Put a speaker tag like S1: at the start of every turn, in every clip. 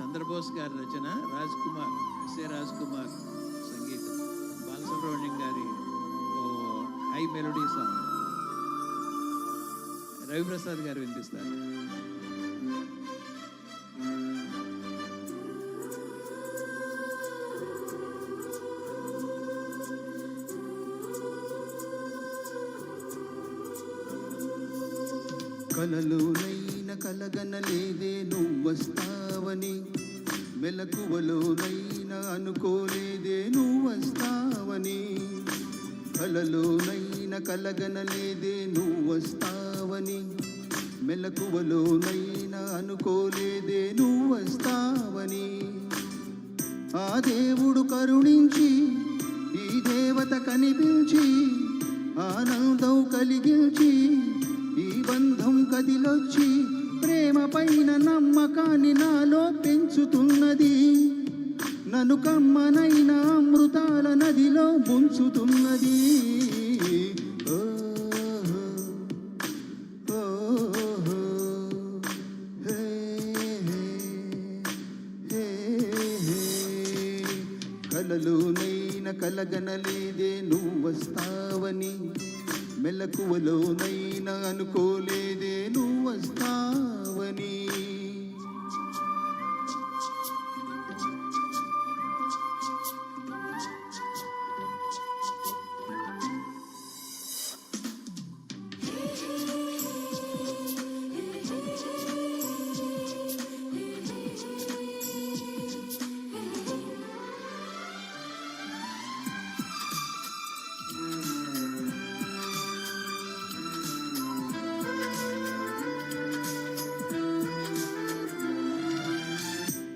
S1: చంద్రబోస్ గారి రచన, రాజ్ కుమార్ సంగీతం, బాలసుబ్రహ్మణ్యం గారి హై మెలోడీ సాంగ్ రవిప్రసాద్ గారు వినిపిస్తారు.
S2: కలలోనైన కలగనలేదే నువ్వస్తావని, మెలకువలోనైనా అనుకోలేదే నువ్వస్తావని. కలలోనైన కలగనలేదే నువ్వస్తావని, మెలకువలోనైనా అనుకోలేదే నువ్వస్తావని. ఆ దేవుడు కరుణించి ఈ దేవత కనిపించి ఆనందం కలిగించి ఈ బంధం కదిలొచ్చి ప్రేమ పైన నమ్మకాన్ని నాలో పెంచుతున్నది. నన్ను కమ్మనైన అమృతాల నదిలో ముంచుతున్నది. కలలోనైనా కలగనలేదే నువ్వస్తావని, మెలకువలోనైనా అనుకోలేదే నువ్వస్తావని.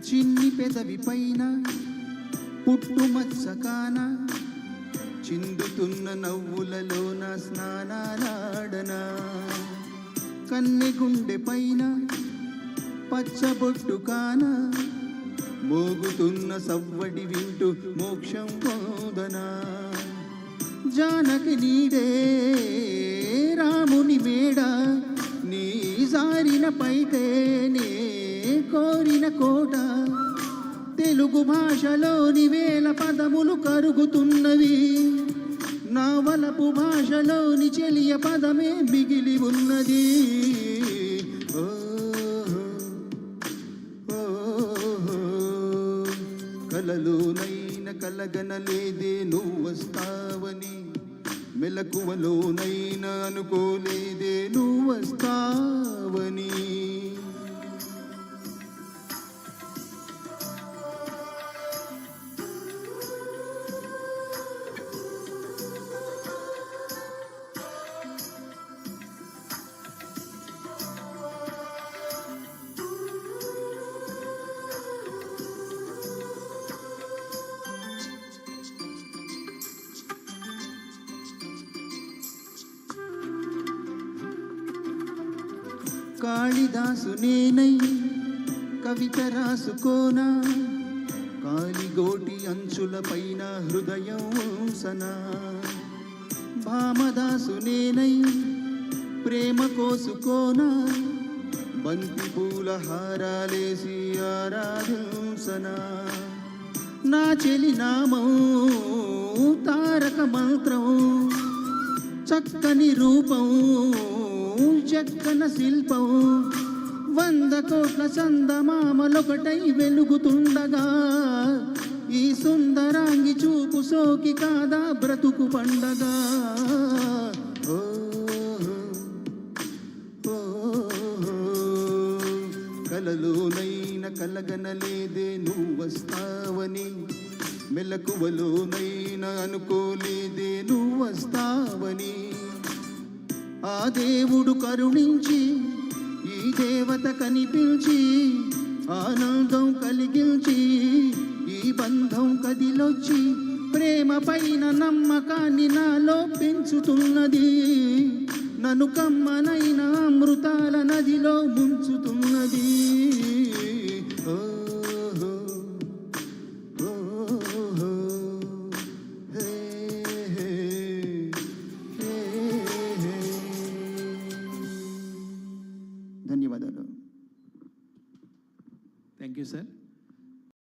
S2: చిన్ని పెదవి పైన పుట్టుమచ్చకాన చిందుతున్న నవ్వులలోన స్నానాలాడనా. కన్నె గుండె పైన పచ్చబొట్టు కాన మోగుతున్న సవ్వడి వింటూ మోక్షం పొందనా. జానకి నీడే రాముని మేడ, నీ జారిన పైటేనే కోరిన కోట. తెలుగు భాషలోని వేల పదములు కరుగుతున్నవి, నా వలపు భాషలోని చెలియ పదమే మిగిలి ఉన్నది. కలలోనైనా కలగనలేదే నువ్వస్తావని, మెలకువలోనైనా అనుకోలేదే నువ్వస్తావని. కాళిదాసు నేనై కవిత రాసుకోనా, కాలిగోటి అంచుల పైన హృదయం ఉంసనా. భామదాసు నేనై ప్రేమ కోసుకోనా, బంతి పూల హారాలేసి ఆరాధింసనా. నా చెలి నామం తారక మంత్రం, చక్కని రూపం చక్కన శిల్పం. 100 కోట్ల చందమామలొకటై వెలుగుతుండగా ఈ సుందరాంగి చూపు సోకి కాదా బ్రతుకు పండగా. కలలోనైనా కలగనలేదే నువ్వస్తావని, మెలకువలోనైనా అనుకోలేదే నువ్వస్తావని. ఆ దేవుడు కరుణించి ఈ దేవత కనిపించి ఆనందం కలిగించి ఈ బంధం కదిలొచ్చి ప్రేమ పైన నమ్మకాన్ని నాలో పెంచుతున్నది. నన్ను కమ్మనైన అమృతాల నదిలో ముంచుతున్నది.
S1: ధన్యవాదాలు. Thank you sir.